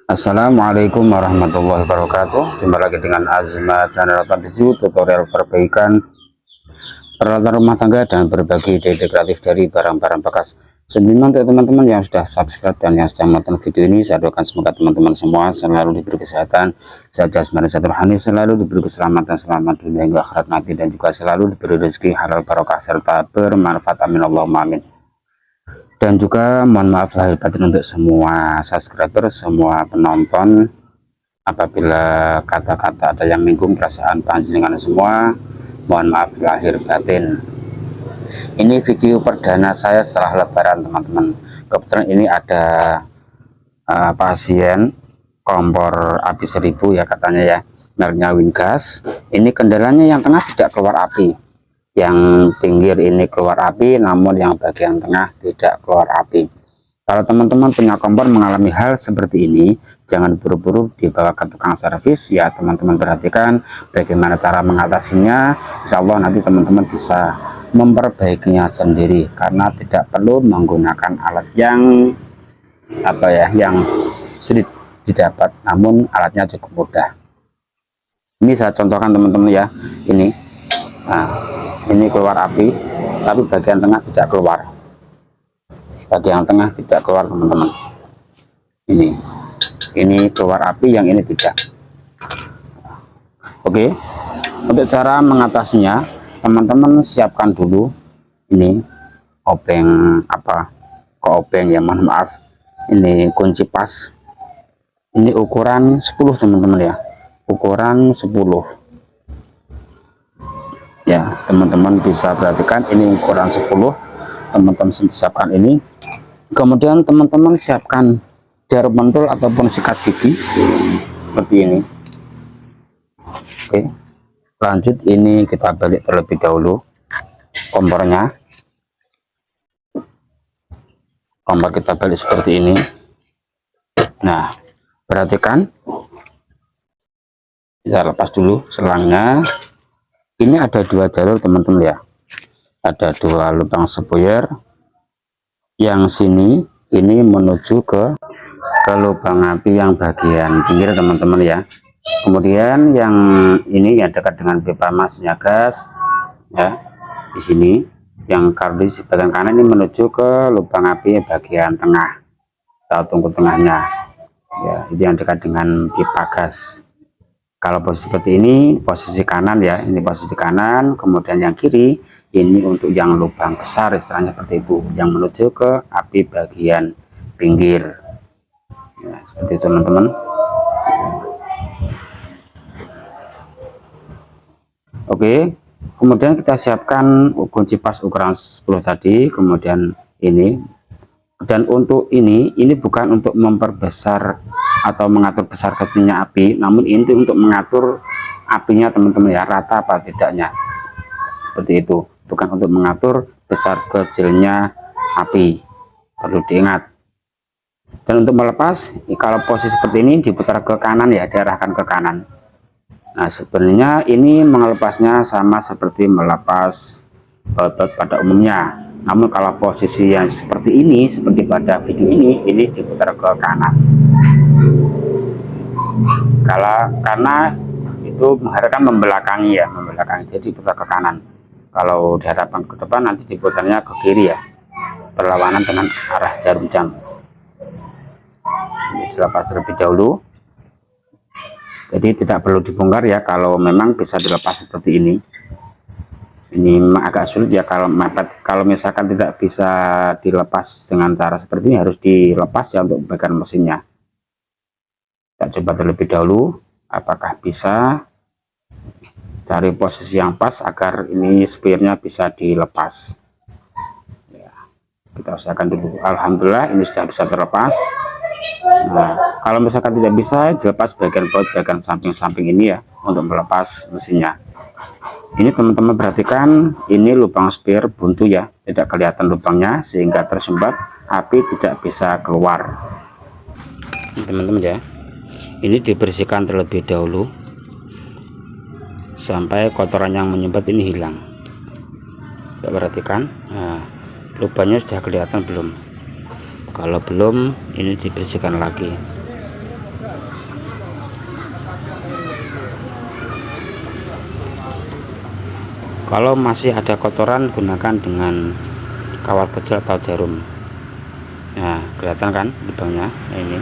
Assalamualaikum warahmatullahi wabarakatuh. Jumpa lagi dengan Azma channel 87 tutorial perbaikan peralatan rumah tangga dan berbagi ide kreatif dari barang-barang bekas. Sebelumnya untuk teman-teman yang sudah subscribe dan yang sedang menonton video ini, saya doakan semoga teman-teman semua selalu diberi kesehatan, sehat jasmani serta rohani, selalu diberi keselamatan selamat dunia hingga akhirat nanti, dan juga selalu diberi rezeki halal barokah serta bermanfaat. Amin Allahumma amin. Dan juga mohon maaf lahir batin untuk semua subscriber, semua penonton, apabila kata-kata ada yang menyinggung perasaan panjenengan semua, mohon maaf lahir batin. Ini video perdana saya setelah lebaran teman-teman. Kebetulan ini ada pasien kompor api 1000 ya katanya ya, mereknya Wingas. Ini kendalanya yang tengah tidak keluar api, yang pinggir ini keluar api, namun yang bagian tengah tidak keluar api. Kalau teman-teman punya kompor mengalami hal seperti ini, jangan buru-buru dibawa ke tukang servis ya. Teman-teman perhatikan bagaimana cara mengatasinya. Insya Allah nanti teman-teman bisa memperbaikinya sendiri, karena tidak perlu menggunakan alat yang yang sulit didapat, namun alatnya cukup mudah. Ini saya contohkan teman-teman ya. Ini keluar api, tapi bagian tengah tidak keluar. Bagian tengah tidak keluar teman-teman. Ini keluar api, yang ini tidak. Oke, untuk cara mengatasinya, teman-teman siapkan dulu ini obeng obeng ya, mohon maaf, ini kunci pas. Ini ukuran 10 teman-teman ya, ukuran 10 ya. Teman-teman bisa perhatikan ini ukuran 10. Teman-teman siapkan ini, kemudian teman-teman siapkan jarum pentul ataupun sikat gigi seperti ini. Oke, lanjut ini kita balik terlebih dahulu kompornya. Kompor kita balik seperti ini. Nah, perhatikan, bisa lepas dulu selangnya. Ini ada 2 jalur teman-teman ya, ada 2 lubang spoiler. Yang sini ini menuju ke lubang api yang bagian pinggir teman-teman ya. Kemudian yang ini yang dekat dengan pipa masuknya gas ya, di sini yang kardus bagian kanan ini menuju ke lubang api bagian tengah atau tungku tengahnya ya, itu yang dekat dengan pipa gas. Kalau posisi seperti ini posisi kanan ya, ini posisi kanan. Kemudian yang kiri ini untuk yang lubang besar, istilahnya seperti itu, yang menuju ke api bagian pinggir ya, seperti itu teman-teman. Oke, kemudian kita siapkan kunci pas ukuran 10 tadi. Kemudian ini, dan untuk ini bukan untuk memperbesar atau mengatur besar kecilnya api, namun ini untuk mengatur apinya teman-teman ya, rata apa tidaknya, seperti itu, bukan untuk mengatur besar kecilnya api, perlu diingat. Dan untuk melepas, kalau posisi seperti ini diputar ke kanan ya, diarahkan ke kanan. Nah, sebenarnya ini melepasnya sama seperti melepas baut pada umumnya, namun kalau posisi yang seperti ini, seperti pada video ini diputar ke kanan. Karena itu mengharapkan membelakangi ya, jadi putar ke kanan. Kalau dihadapkan ke depan, nanti diputarnya ke kiri ya, berlawanan dengan arah jarum jam. Ini dilepas terlebih dahulu, jadi tidak perlu dibongkar ya. Kalau memang bisa dilepas seperti ini memang agak sulit ya kalau mepet. Kalau misalkan tidak bisa dilepas dengan cara seperti ini, harus dilepas ya untuk bagian mesinnya. Kita coba terlebih dahulu apakah bisa. Cari posisi yang pas agar ini spirnya bisa dilepas ya, kita usahakan dulu. Alhamdulillah ini sudah bisa terlepas. Nah, kalau misalkan tidak bisa, dilepas bagian baut bagian samping-samping ini ya, untuk melepas mesinnya. Ini teman-teman perhatikan, ini lubang spir buntu ya, tidak kelihatan lubangnya sehingga tersumbat, api tidak bisa keluar. Teman-teman ya, ini dibersihkan terlebih dahulu sampai kotoran yang menyumbat ini hilang. Kita perhatikan, nah, lubangnya sudah kelihatan belum? Kalau belum, ini dibersihkan lagi. Kalau masih ada kotoran, gunakan dengan kawat kecil atau jarum. Nah, kelihatan kan lubangnya. Nah, ini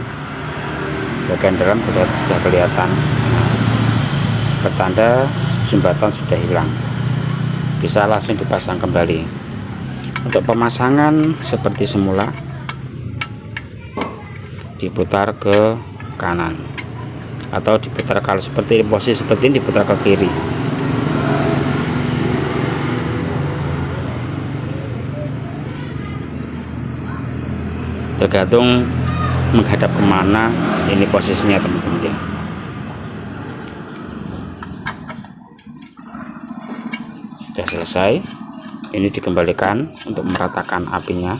bagian dalam sudah kelihatan. Nah, pertanda sumbatan sudah hilang, bisa langsung dipasang kembali. Untuk pemasangan seperti semula, diputar ke kanan atau diputar, kalau seperti posisi seperti ini diputar ke kiri. Tergantung menghadap kemana ini posisinya teman-teman ya. Sudah selesai, ini dikembalikan untuk meratakan apinya,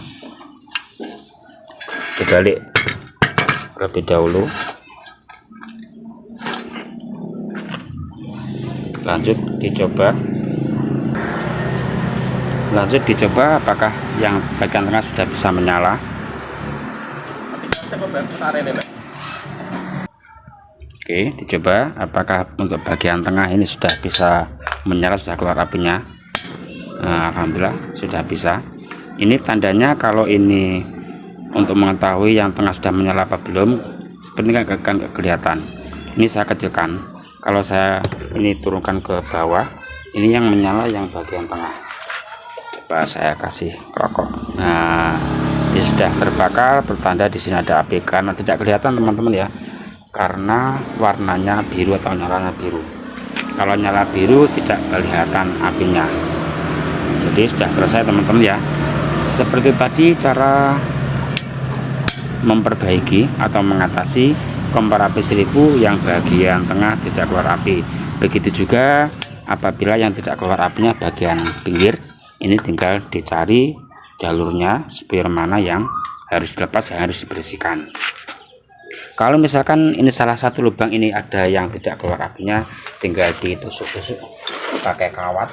dibalik terlebih dahulu, lanjut dicoba apakah yang bagian tengah sudah bisa menyala. Oke, dicoba apakah untuk bagian tengah ini sudah bisa menyala, sudah keluar apinya. Nah, alhamdulillah sudah bisa. Ini tandanya kalau ini untuk mengetahui yang tengah sudah menyala apa belum, seperti kan kelihatan. Ini saya kecilkan, kalau saya ini turunkan ke bawah, ini yang menyala yang bagian tengah. Coba saya kasih rokok. Nah, ini sudah terbakar, bertanda di sini ada api. Karena tidak kelihatan teman-teman ya, karena warnanya biru atau nyalanya biru. Kalau nyala biru tidak kelihatan apinya. Jadi sudah selesai teman-teman ya. Seperti tadi cara memperbaiki atau mengatasi kompor api 1000 yang bagian tengah tidak keluar api. Begitu juga apabila yang tidak keluar apinya bagian pinggir, ini tinggal dicari jalurnya, spare mana yang harus dilepas, yang harus dibersihkan. Kalau misalkan ini salah satu lubang ini ada yang tidak keluar apinya, tinggal ditusuk-tusuk pakai kawat.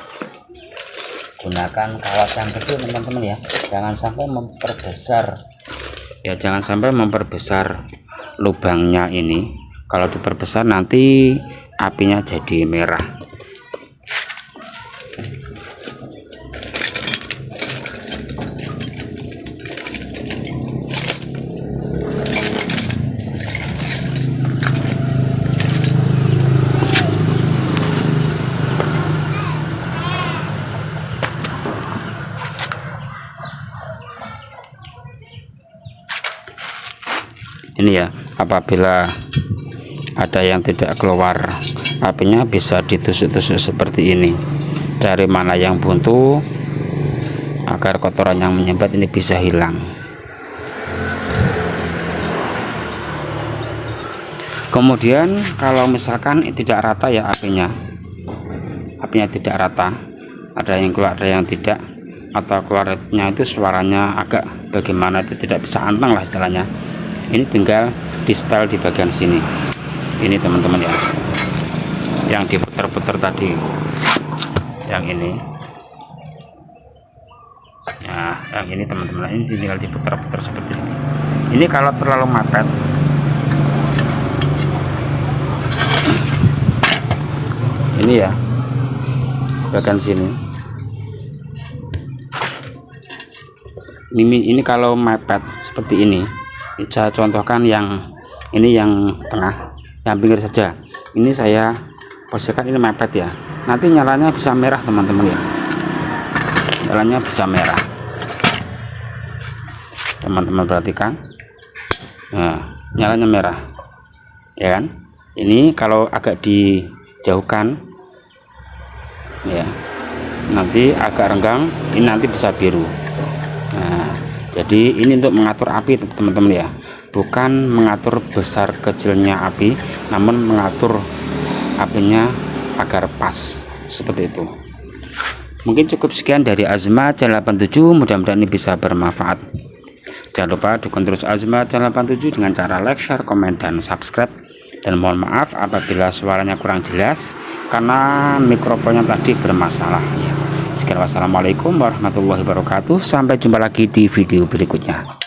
Gunakan kawat yang kecil teman-teman ya, jangan sampai memperbesar ya, jangan sampai memperbesar lubangnya ini. Kalau diperbesar nanti apinya jadi merah. Ini ya, apabila ada yang tidak keluar apinya, bisa ditusuk-tusuk seperti ini, cari mana yang buntu agar kotoran yang menyumbat ini bisa hilang. Kemudian kalau misalkan tidak rata ya apinya tidak rata, ada yang keluar ada yang tidak, atau keluarnya itu suaranya agak bagaimana, itu tidak bisa anteng lah istilahnya. Ini tinggal di setel di bagian sini ini teman-teman ya, yang diputar-putar tadi, yang ini ya, yang ini teman-teman, ini tinggal diputar-putar seperti ini. Ini kalau terlalu mepet, ini ya bagian sini, ini kalau mepet seperti ini. Saya contohkan yang ini, yang tengah, yang pinggir saja. Ini saya posisikan ini mepet ya, nanti nyalanya bisa merah teman-teman ya, nyalanya bisa merah. Teman-teman perhatikan, nah nyalanya merah ya kan. Ini kalau agak dijauhkan ya, nanti agak renggang, ini nanti bisa biru. Nah, jadi ini untuk mengatur api teman-teman ya, bukan mengatur besar kecilnya api, namun mengatur apinya agar pas seperti itu. Mungkin cukup sekian dari Azma Channel 87, mudah-mudahan ini bisa bermanfaat. Jangan lupa dukung terus Azma Channel 87 dengan cara like, share, komen, dan subscribe. Dan mohon maaf apabila suaranya kurang jelas karena mikrofonnya tadi bermasalah ya. Sekian, wassalamualaikum warahmatullahi wabarakatuh. Sampai jumpa lagi di video berikutnya.